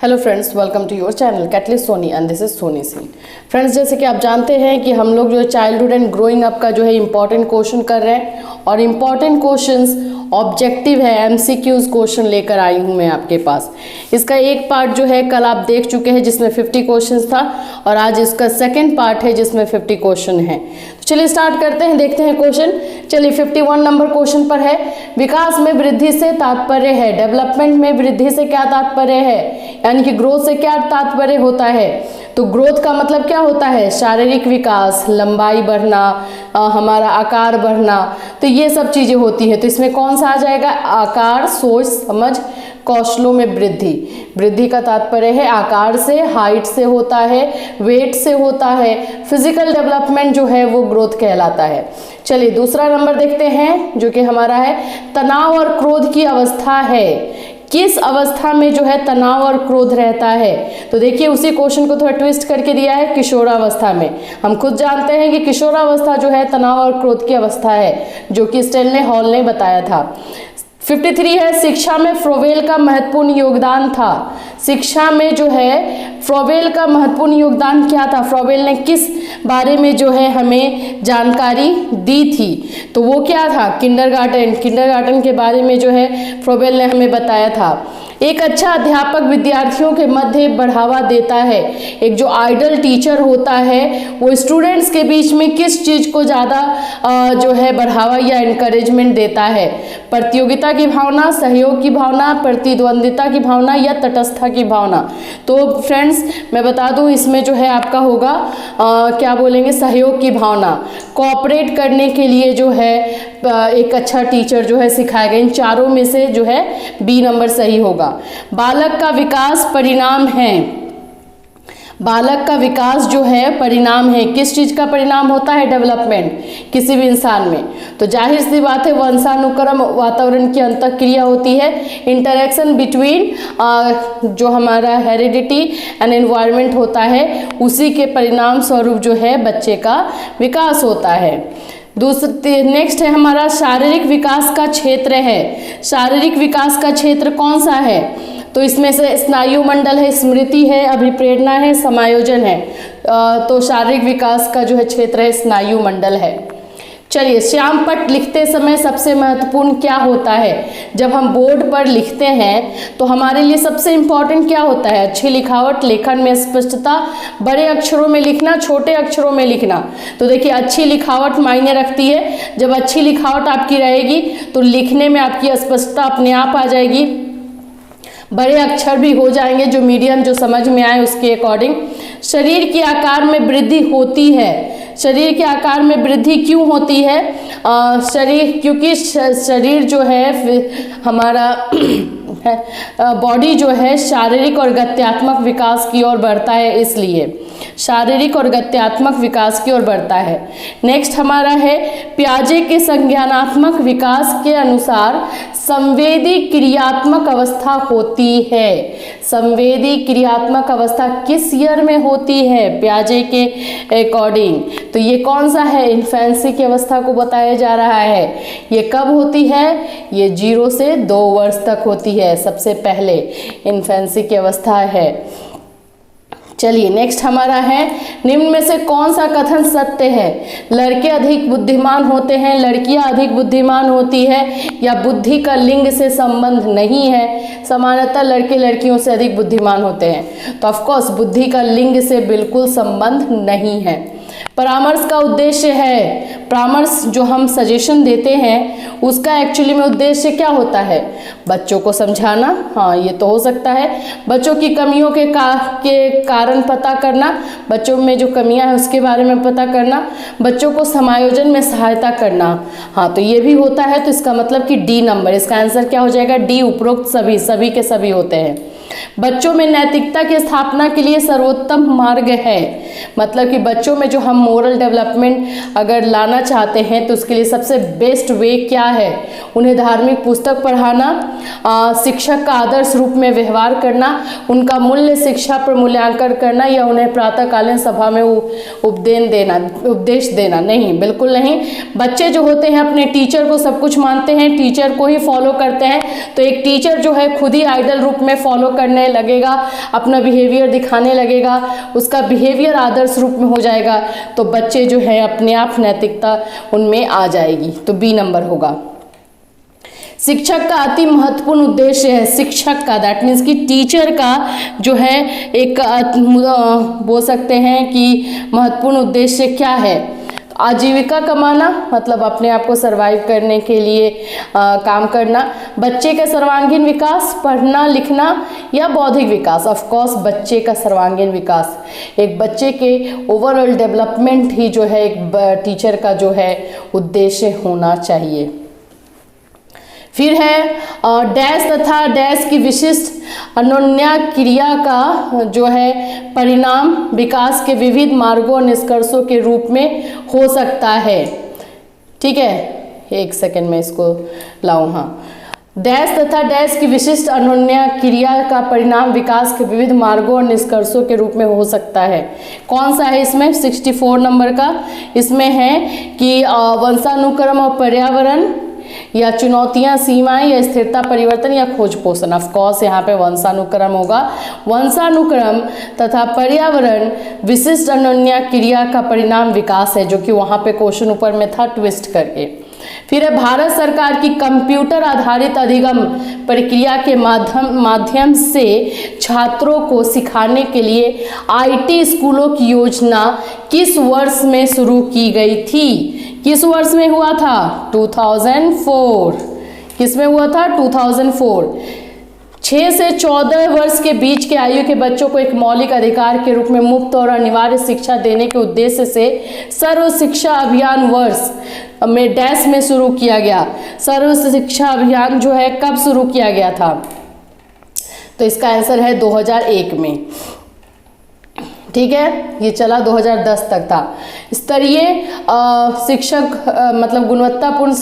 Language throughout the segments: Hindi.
Hello friends, welcome to your channel catalyst Soni and this is Soni Singh. Friends, जैसे कि आप जानते हैं कि हम लोग जो चाइल्डहुड एंड ग्रोइंग अप का जो है इंपॉर्टेंट क्वेश्चन कर रहे हैं और इम्पॉर्टेंट क्वेश्चंस ऑब्जेक्टिव है, एमसीक्यूज क्वेश्चन लेकर आई हूँ मैं आपके पास। इसका एक पार्ट जो है कल आप देख चुके हैं जिसमें 50 क्वेश्चंस था और आज इसका सेकंड पार्ट है जिसमें 50 क्वेश्चन है। तो चलिए स्टार्ट करते हैं, देखते हैं क्वेश्चन। चलिए 51 नंबर क्वेश्चन पर है, विकास में वृद्धि से तात्पर्य है, डेवलपमेंट में वृद्धि से क्या तात्पर्य है, यानी कि ग्रोथ से क्या तात्पर्य होता है। तो ग्रोथ का मतलब क्या होता है? शारीरिक विकास, लंबाई बढ़ना, हमारा आकार बढ़ना, तो ये सब चीजें होती हैं। तो इसमें कौन सा आ जाएगा? आकार, सोच, समझ, कौशलों में वृद्धि। वृद्धि का तात्पर्य है आकार से, हाइट से होता है, वेट से होता है। फिजिकल डेवलपमेंट जो है वो ग्रोथ कहलाता है। चलिए दूसरा नंबर देखते हैं जो कि हमारा है, तनाव और क्रोध की अवस्था है। किस अवस्था में जो है तनाव और क्रोध रहता है? तो देखिए उसी क्वेश्चन को थोड़ा ट्विस्ट करके दिया है, किशोरावस्था में। हम खुद जानते हैं कि किशोरावस्था जो है तनाव और क्रोध की अवस्था है, जो कि स्टेनले हॉल ने बताया था। 53 है, शिक्षा में फ्रोवेल का महत्वपूर्ण योगदान था। शिक्षा में जो है फ्रोवेल का महत्वपूर्ण योगदान क्या था? फ्रोवेल ने किस बारे में जो है हमें जानकारी दी थी? तो वो क्या था? किंडरगार्टन के बारे में जो है फ्रोवेल ने हमें बताया था। एक अच्छा अध्यापक विद्यार्थियों के मध्य बढ़ावा देता है। एक जो आइडल टीचर होता है वो स्टूडेंट्स के बीच में किस चीज़ को ज़्यादा जो है बढ़ावा या इनकरेजमेंट देता है? प्रतियोगिता की भावना, सहयोग की भावना, प्रतिद्वंदिता की भावना या तटस्थता की भावना। तो फ्रेंड्स मैं बता दूं इसमें जो है आपका होगा क्या बोलेंगे, सहयोग की भावना। कोऑपरेट करने के लिए जो है एक अच्छा टीचर जो है सिखाएगा। इन चारों में से जो है बी नंबर सही होगा। बालक का विकास परिणाम है। बालक का विकास जो है परिणाम है। किस चीज का परिणाम होता है? डेवलपमेंट किसी भी इंसान में। तो जाहिर सी बात है वंशानुक्रम, वातावरण की अंतःक्रिया होती है, इंटरेक्शन बिटवीन जो हमारा हेरिडिटी एंड एनवायरनमेंट होता है, उसी के परिणाम स्वरूप जो है बच्चे का विकास होता है। नेक्स्ट है हमारा शारीरिक विकास का क्षेत्र है। शारीरिक विकास का क्षेत्र कौन सा है? तो इसमें से स्नायु मंडल है, स्मृति है, अभिप्रेरणा है, समायोजन है। तो शारीरिक विकास का जो है क्षेत्र है स्नायु मंडल है। चलिए, श्यामपट्ट लिखते समय सबसे महत्वपूर्ण क्या होता है? जब हम बोर्ड पर लिखते हैं तो हमारे लिए सबसे इम्पॉर्टेंट क्या होता है? अच्छी लिखावट, लेखन में स्पष्टता, बड़े अक्षरों में लिखना, छोटे अक्षरों में लिखना। तो देखिए अच्छी लिखावट मायने रखती है। जब अच्छी लिखावट आपकी रहेगी तो लिखने में आपकी स्पष्टता अपने आप आ जाएगी, बड़े अक्षर भी हो जाएंगे, जो मीडियम जो समझ में आए उसके अकॉर्डिंग। शरीर के आकार में वृद्धि होती है। शरीर के आकार में वृद्धि क्यों होती है? क्योंकि शरीर जो है हमारा बॉडी जो है शारीरिक और गत्यात्मक विकास की ओर बढ़ता है, इसलिए शारीरिक और गत्यात्मक विकास की ओर बढ़ता है। नेक्स्ट हमारा है, पियाजे के संज्ञानात्मक विकास के अनुसार संवेदी क्रियात्मक अवस्था होती है। संवेदी क्रियात्मक अवस्था किस ईयर में होती है पियाजे के अकॉर्डिंग? तो ये कौन सा है? इन्फेंसी की अवस्था को बताया जा रहा है। ये कब होती है? ये 0 से 2 वर्ष तक होती है, सबसे पहले इन्फेंसी की अवस्था है। चलिए नेक्स्ट हमारा है, निम्न में से कौन सा कथन सत्य है? लड़के अधिक बुद्धिमान होते हैं, लड़कियां अधिक बुद्धिमान होती है, या बुद्धि का लिंग से संबंध नहीं है? सामान्यतः लड़के लड़कियों से अधिक बुद्धिमान होते हैं। तो ऑफ कोर्स बुद्धि का लिंग से बिल्कुल संबंध नहीं है। परामर्श का उद्देश्य है, परामर्श जो हम सजेशन देते हैं उसका एक्चुअली में उद्देश्य क्या होता है? बच्चों को समझाना, हाँ ये तो हो सकता है। बच्चों की कमियों के कारण पता करना, बच्चों में जो कमियां हैं उसके बारे में पता करना, बच्चों को समायोजन में सहायता करना, हाँ तो ये भी होता है। तो इसका मतलब कि डी नंबर, इसका आंसर क्या हो जाएगा? डी, उपरोक्त सभी के सभी होते हैं। बच्चों में नैतिकता की स्थापना के लिए सर्वोत्तम मार्ग है। मतलब कि बच्चों में जो हम मोरल डेवलपमेंट अगर लाना चाहते हैं तो उसके लिए सबसे बेस्ट वे क्या है, उन्हें धार्मिक पुस्तक पढ़ाना, शिक्षक का आदर्श रूप में व्यवहार करना, उनका मूल्य शिक्षा पर मूल्यांकन करना, या उन्हें प्रातःकालीन सभा में उपदेश देना। नहीं, बिल्कुल नहीं। बच्चे जो होते हैं अपने टीचर को सब कुछ मानते हैं, टीचर को ही फॉलो करते हैं, तो एक टीचर जो है खुद ही आइडल रूप में फॉलो करने लगेगा, अपना बिहेवियर दिखाने लगेगा, उसका बिहेवियर आदर्श रूप में हो जाएगा, तो बच्चे जो है अपने आप नैतिकता उनमें आ जाएगी। तो बी नंबर होगा। शिक्षक का अति महत्वपूर्ण उद्देश्य है, शिक्षक का दैट मीन्स कि टीचर का जो है एक बोल सकते हैं कि महत्वपूर्ण उद्देश्य क्या है, आजीविका कमाना, मतलब अपने आप को सरवाइव करने के लिए काम करना, बच्चे का सर्वांगीण विकास, पढ़ना लिखना, या बौद्धिक विकास। ऑफ कोर्स बच्चे का सर्वांगीण विकास, एक बच्चे के ओवरऑल डेवलपमेंट ही जो है एक टीचर का जो है उद्देश्य होना चाहिए। फिर है डैश तथा डैश की विशिष्ट अनन्या क्रिया का जो है परिणाम विकास के विविध मार्गों और निष्कर्षों के रूप में हो सकता है। ठीक है, एक सेकंड में इसको लाऊं। हाँ, डैश तथा डैश की विशिष्ट अनन्या क्रिया का परिणाम विकास के विविध मार्गों और निष्कर्षों के रूप में हो सकता है। कौन सा है इसमें? 64 नंबर का इसमें है कि वंशानुक्रम और पर्यावरण, या चुनौतियां, सीमाएं, या स्थिरता, परिवर्तन, या खोज पोषण। ऑफ कोर्स यहाँ पे वंशानुक्रम होगा। वंशानुक्रम तथा पर्यावरण विशिष्ट अनन्या क्रिया का परिणाम विकास है, जो कि वहाँ पे क्वेश्चन ऊपर में था ट्विस्ट करके। फिर है भारत सरकार की कंप्यूटर आधारित अधिगम प्रक्रिया के माध्यम से छात्रों को सिखाने के लिए आईटी स्कूलों की योजना किस वर्ष में शुरू की गई थी? किस वर्ष में हुआ था? 2004। किस में हुआ था? 2004। 6 से 14 वर्ष के बीच के आयु के बच्चों को एक मौलिक अधिकार के रूप में मुफ्त और अनिवार्य शिक्षा देने के उद्देश्य से सर्व शिक्षा अभियान वर्ष में डैश में शुरू किया गया। सर्व शिक्षा अभियान जो है कब शुरू किया गया था? तो इसका आंसर है 2001 में। ठीक है, ये चला 2010 तक था। स्तरीय शिक्षक मतलब गुणवत्तापूर्ण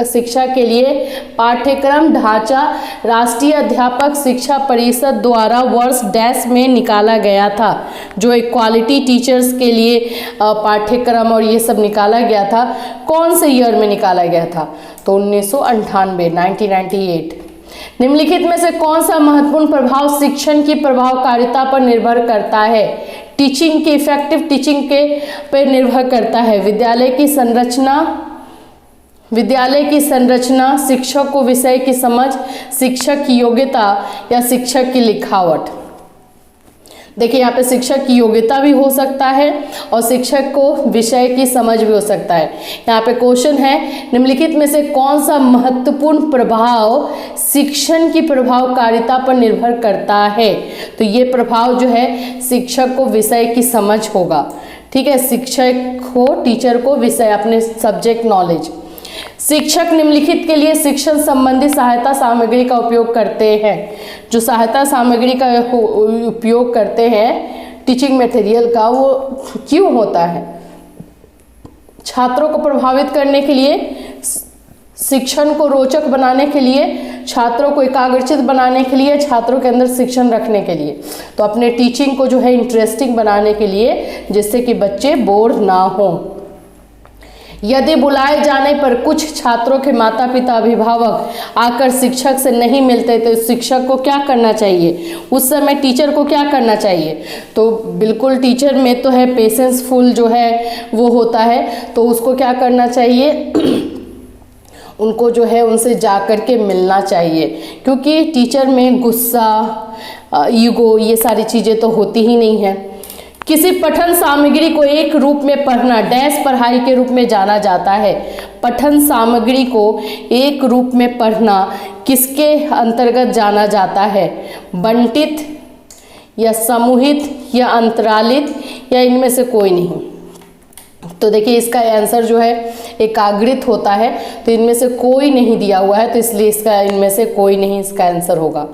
शिक्षा के लिए पाठ्यक्रम ढांचा राष्ट्रीय अध्यापक शिक्षा परिषद द्वारा वर्ष डैश में निकाला गया था, जो एक क्वालिटी टीचर्स के लिए पाठ्यक्रम और ये सब निकाला गया था। कौन से ईयर में निकाला गया था? तो 1998। निम्नलिखित में से कौन सा महत्वपूर्ण प्रभाव शिक्षण की प्रभावकारिता पर निर्भर करता है? टीचिंग की इफेक्टिव टीचिंग के पर निर्भर करता है। विद्यालय की संरचना, शिक्षक को विषय की समझ, शिक्षक की योग्यता, या शिक्षक की लिखावट। देखिए यहाँ पे शिक्षक की योग्यता भी हो सकता है और शिक्षक को विषय की समझ भी हो सकता है। यहाँ पे क्वेश्चन है निम्नलिखित में से कौन सा महत्वपूर्ण प्रभाव शिक्षण की प्रभावकारिता पर निर्भर करता है? तो ये प्रभाव जो है शिक्षक को विषय की समझ होगा। ठीक है, शिक्षक को, टीचर को विषय, अपने सब्जेक्ट नॉलेज। शिक्षक निम्नलिखित के लिए शिक्षण संबंधी सहायता सामग्री का उपयोग करते हैं। जो सहायता सामग्री का उपयोग करते हैं टीचिंग मटेरियल का, वो क्यों होता है? छात्रों को प्रभावित करने के लिए, शिक्षण को रोचक बनाने के लिए, छात्रों को एकाग्रचित बनाने के लिए, छात्रों के अंदर शिक्षण रखने के लिए, तो अपने टीचिंग को जो है इंटरेस्टिंग बनाने के लिए, जिससे कि बच्चे बोर ना हो। यदि बुलाए जाने पर कुछ छात्रों के माता पिता अभिभावक आकर शिक्षक से नहीं मिलते तो शिक्षक को क्या करना चाहिए? उस समय टीचर को क्या करना चाहिए? तो बिल्कुल टीचर में तो है पेशेंसफुल जो है वो होता है, तो उसको क्या करना चाहिए? उनको जो है उनसे जा कर के मिलना चाहिए, क्योंकि टीचर में गुस्सा, ईगो, ये सारी चीज़ें तो होती ही नहीं है। किसी पठन सामग्री को एक रूप में पढ़ना डैश पढ़ाई के रूप में जाना जाता है। पठन सामग्री को एक रूप में पढ़ना किसके अंतर्गत जाना जाता है? बंटित, या समूहित, या अंतरालित, या इनमें से कोई नहीं। तो देखिए इसका आंसर जो है एकाग्रित होता है, तो इनमें से कोई नहीं दिया हुआ है, तो इसलिए इसका इनमें से कोई नहीं इसका आंसर होगा।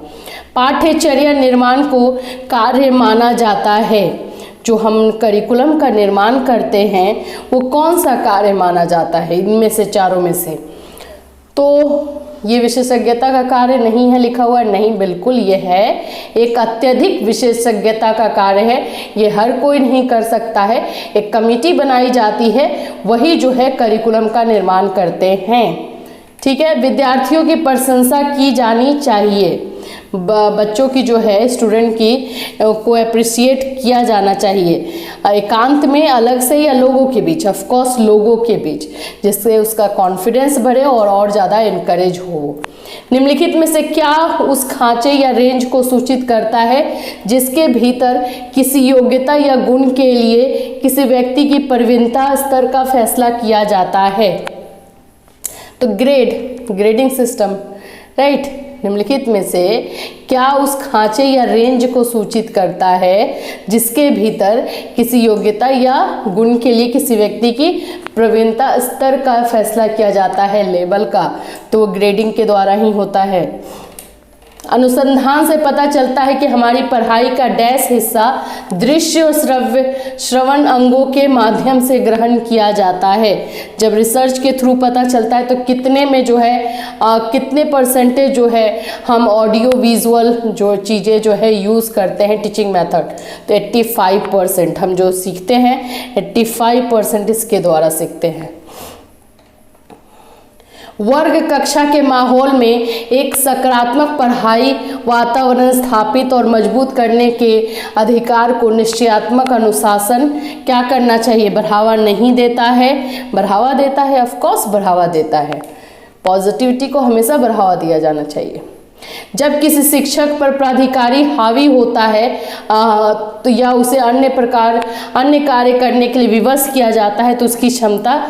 पाठ्यचर्या निर्माण को कार्य माना जाता है। जो हम करिकुलम का निर्माण करते हैं वो कौन सा कार्य माना जाता है इनमें से चारों में से? तो ये विशेषज्ञता का कार्य नहीं है लिखा हुआ, नहीं, बिल्कुल ये है एक अत्यधिक विशेषज्ञता का कार्य है। ये हर कोई नहीं कर सकता है, एक कमेटी बनाई जाती है, वही जो है करिकुलम का निर्माण करते हैं। ठीक है, विद्यार्थियों की प्रशंसा की जानी चाहिए, बच्चों की जो है स्टूडेंट की को अप्रिशिएट किया जाना चाहिए, एकांत में अलग से या लोगों के बीच, ऑफ कोर्स लोगों के बीच, जिससे उसका कॉन्फिडेंस बढ़े और ज़्यादा इनकरेज हो। निम्नलिखित में से क्या उस खांचे या रेंज को सूचित करता है जिसके भीतर किसी योग्यता या गुण के लिए किसी व्यक्ति की प्रवीणता स्तर का फैसला किया जाता है? तो ग्रेडिंग सिस्टम, राइट। निम्नलिखित में से क्या उस खांचे या रेंज को सूचित करता है जिसके भीतर किसी योग्यता या गुण के लिए किसी व्यक्ति की प्रवीणता स्तर का फैसला किया जाता है, लेवल का? तो ग्रेडिंग के द्वारा ही होता है। अनुसंधान से पता चलता है कि हमारी पढ़ाई का डैश हिस्सा दृश्य और श्रवण अंगों के माध्यम से ग्रहण किया जाता है। जब रिसर्च के थ्रू पता चलता है तो कितने में जो है कितने परसेंटेज जो है हम ऑडियो विजुअल जो चीज़ें जो है यूज़ करते हैं टीचिंग मेथड, तो 85% हम जो सीखते हैं 85% इसके द्वारा सीखते हैं। वर्ग कक्षा के माहौल में एक सकारात्मक पढ़ाई वातावरण स्थापित और मजबूत करने के अधिकार को निश्चयात्मक अनुशासन क्या करना चाहिए? बढ़ावा नहीं देता है, बढ़ावा देता है, ऑफ कोर्स बढ़ावा देता है। पॉजिटिविटी को हमेशा बढ़ावा दिया जाना चाहिए। जब किसी शिक्षक पर प्राधिकारी हावी होता है तो या उसे अन्य कार्य करने के लिए विवश किया जाता है तो उसकी क्षमता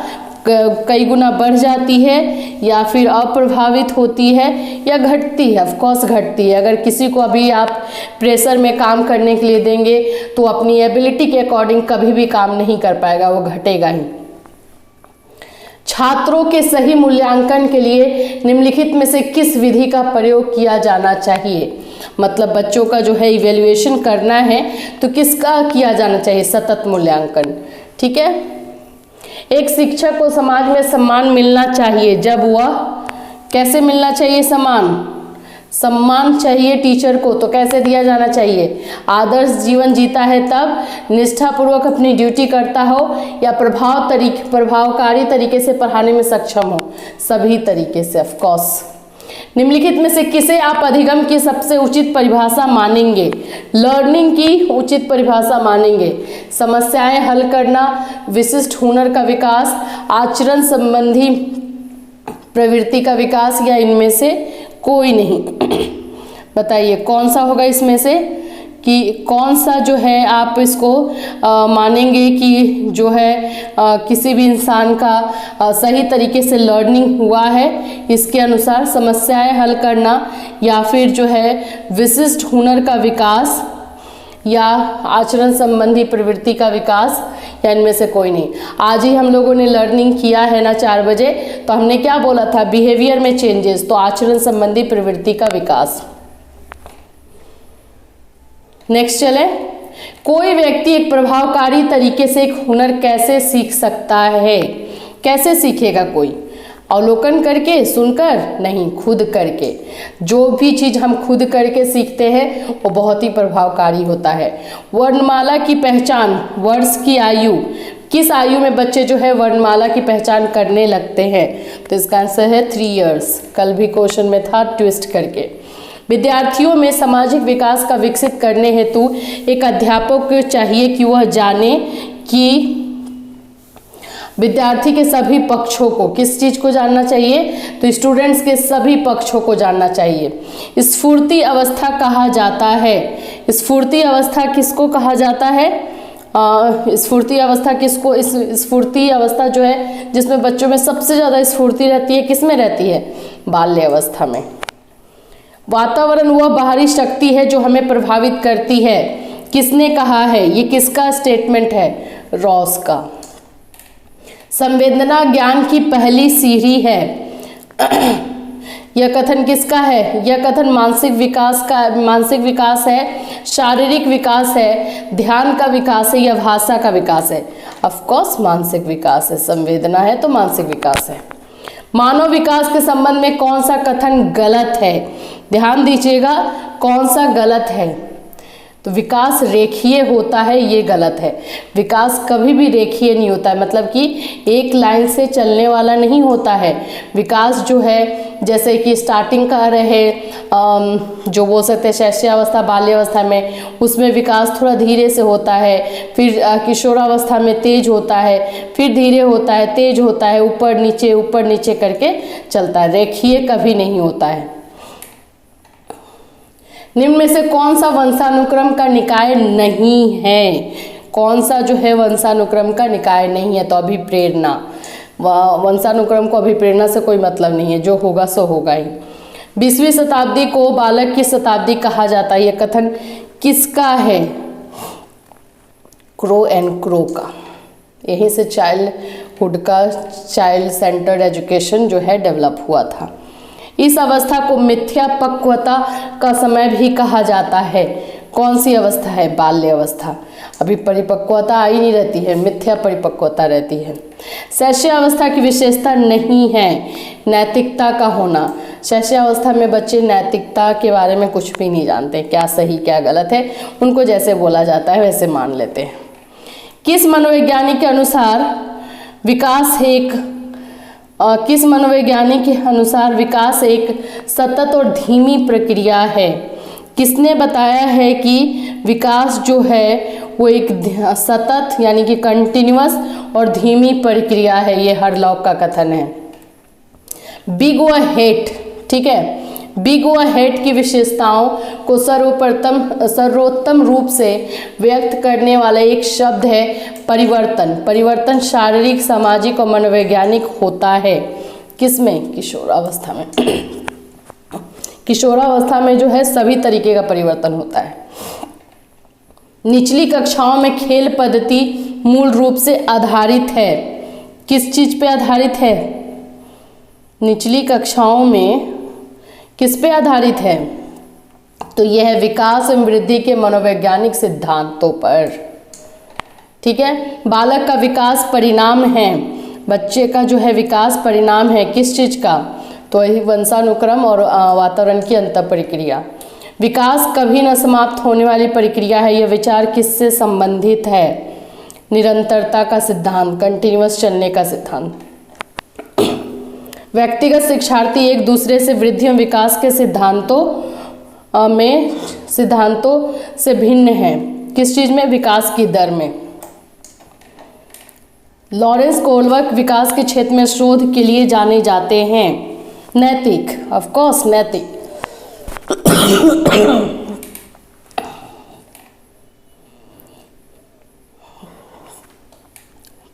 कई गुना बढ़ जाती है या फिर अप्रभावित होती है या घटती है? ऑफ कोर्स घटती है। अगर किसी को अभी आप प्रेशर में काम करने के लिए देंगे तो अपनी एबिलिटी के अकॉर्डिंग कभी भी काम नहीं कर पाएगा, वो घटेगा ही। छात्रों के सही मूल्यांकन के लिए निम्नलिखित में से किस विधि का प्रयोग किया जाना चाहिए? मतलब बच्चों का जो है इवैल्यूएशन करना है तो किसका किया जाना चाहिए? सतत मूल्यांकन। ठीक है, एक शिक्षक को समाज में सम्मान मिलना चाहिए जब वह कैसे मिलना चाहिए? सम्मान चाहिए टीचर को, तो कैसे दिया जाना चाहिए? आदर्श जीवन जीता है तब, निष्ठापूर्वक अपनी ड्यूटी करता हो या प्रभावकारी तरीके से पढ़ाने में सक्षम हो? सभी तरीके से, ऑफ कोर्स। निम्नलिखित में से किसे आप अधिगम की सबसे उचित परिभाषा मानेंगे? लर्निंग की उचित परिभाषा मानेंगे? समस्याएं हल करना, विशिष्ट हुनर का विकास, आचरण संबंधी प्रवृत्ति का विकास, या इनमें से कोई नहीं? बताइए कौन सा होगा इसमें से, कि कौन सा जो है आप इसको मानेंगे कि जो है किसी भी इंसान का सही तरीके से लर्निंग हुआ है? इसके अनुसार समस्याएं हल करना या फिर जो है विशिष्ट हुनर का विकास या आचरण संबंधी प्रवृत्ति का विकास, या इनमें से कोई नहीं? आज ही हम लोगों ने लर्निंग किया है ना 4 बजे, तो हमने क्या बोला था? बिहेवियर में चेंजेस, तो आचरण संबंधी प्रवृत्ति का विकास। नेक्स्ट चले, कोई व्यक्ति एक प्रभावकारी तरीके से एक हुनर कैसे सीख सकता है? कैसे सीखेगा कोई? अवलोकन करके, सुनकर? नहीं, खुद करके। जो भी चीज़ हम खुद करके सीखते हैं वो बहुत ही प्रभावकारी होता है। वर्णमाला की पहचान, वर्ष की आयु, किस आयु में बच्चे जो है वर्णमाला की पहचान करने लगते हैं? तो इसका आंसर है 3 इयर्स। कल भी क्वेश्चन में था ट्विस्ट करके। विद्यार्थियों में सामाजिक विकास का विकसित करने हेतु एक अध्यापक को चाहिए कि वह जाने कि विद्यार्थी के सभी पक्षों को, किस चीज़ को जानना चाहिए? तो स्टूडेंट्स के सभी पक्षों को जानना चाहिए। स्फूर्ति अवस्था कहा जाता है। स्फूर्ति अवस्था किसको कहा जाता है? स्फूर्ति अवस्था किसको? स्फूर्ति अवस्था जो है जिसमें बच्चों में सबसे ज़्यादा स्फूर्ति रहती है, किस में रहती है? बाल्य अवस्था में। वातावरण वह बाहरी शक्ति है जो हमें प्रभावित करती है। किसने कहा है? ये किसका स्टेटमेंट है? रॉस का। संवेदना ज्ञान की पहली सीढ़ी है। यह कथन किसका है? यह कथन मानसिक विकास है, शारीरिक विकास है, ध्यान का विकास है या भाषा का विकास है? ऑफ कोर्स मानसिक विकास है, संवेदना है तो मानसिक विकास है। मानव विकास के संबंध में कौन सा कथन गलत है? ध्यान दीजिएगा, कौन सा गलत है? तो विकास रेखीय होता है, ये गलत है। विकास कभी भी रेखीय नहीं होता है, मतलब कि एक लाइन से चलने वाला नहीं होता है। विकास जो है, जैसे कि स्टार्टिंग का रहे, जो बोल सकते हैं शैशवावस्था बाल्यावस्था में, उसमें विकास थोड़ा धीरे से होता है, फिर किशोरावस्था में तेज होता है, फिर धीरे होता है, तेज होता है, ऊपर नीचे करके चलता है, रेखीय कभी नहीं होता है। निम्न में से कौन सा वंशानुक्रम का निकाय नहीं है? कौन सा जो है वंशानुक्रम का निकाय नहीं है? तो अभिप्रेरणा। वंशानुक्रम को अभिप्रेरणा से कोई मतलब नहीं है, जो होगा सो होगा ही। 20वीं शताब्दी को बालक की शताब्दी कहा जाता है, यह कथन किसका है? क्रो एंड क्रो का। यहीं से चाइल्डहुड का चाइल्ड सेंटर्ड एजुकेशन जो है डेवलप हुआ था। इस अवस्था को मिथ्या पक्वता का समय भी कहा जाता है। कौन सी अवस्था है? बाल्य अवस्था। अभी परिपक्वता आई नहीं रहती है, मिथ्या परिपक्वता रहती है। शैशवावस्था की विशेषता नहीं है नैतिकता का होना। शैशवावस्था में बच्चे नैतिकता के बारे में कुछ भी नहीं जानते, क्या सही क्या गलत है, उनको जैसे बोला जाता है वैसे मान लेते हैं। किस मनोवैज्ञानिक के अनुसार विकास एक सतत और धीमी प्रक्रिया है? किसने बताया है कि विकास जो है वो एक सतत यानी कि कंटिन्यूअस और धीमी प्रक्रिया है? ये हरलॉक का कथन है। बिग व हेट, ठीक है, बिग व हेट की विशेषताओं को सर्वोत्तम रूप से व्यक्त करने वाला एक शब्द है परिवर्तन। परिवर्तन शारीरिक, सामाजिक और मनोवैज्ञानिक होता है। किसमें? किशोरावस्था में। किशोरावस्था में जो है सभी तरीके का परिवर्तन होता है। निचली कक्षाओं में खेल पद्धति मूल रूप से आधारित है। किस चीज पे आधारित है? निचली कक्षाओं में किस पे आधारित है? तो यह है विकास एवं वृद्धि के मनोवैज्ञानिक सिद्धांतों पर। ठीक है, बालक का विकास परिणाम है, बच्चे का जो है विकास परिणाम है किस चीज का? तो यही वंशानुक्रम और वातावरण की अंतर प्रक्रिया। विकास कभी न समाप्त होने वाली प्रक्रिया है। यह विचार किससे संबंधित है? निरंतरता का सिद्धांत, कंटिन्यूअस चलने का सिद्धांत। व्यक्तिगत शिक्षार्थी एक दूसरे से वृद्धि एवं विकास के सिद्धांतों से भिन्न है। किस चीज में? विकास की दर में। लॉरेंस कोलवर्क विकास के क्षेत्र में शोध के लिए जाने जाते हैं। नैतिक, ऑफ कोर्स नैतिक।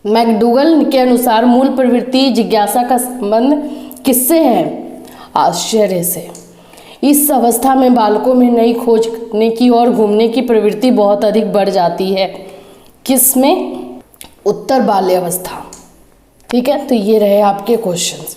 मैकडूगल के अनुसार मूल प्रवृत्ति जिज्ञासा का संबंध किससे है? आश्चर्य से। इस अवस्था में बालकों में नई खोजने की और घूमने की प्रवृत्ति बहुत अधिक बढ़ जाती है। किसमें? उत्तर बाल्यावस्था। ठीक है, तो ये रहे आपके क्वेश्चंस।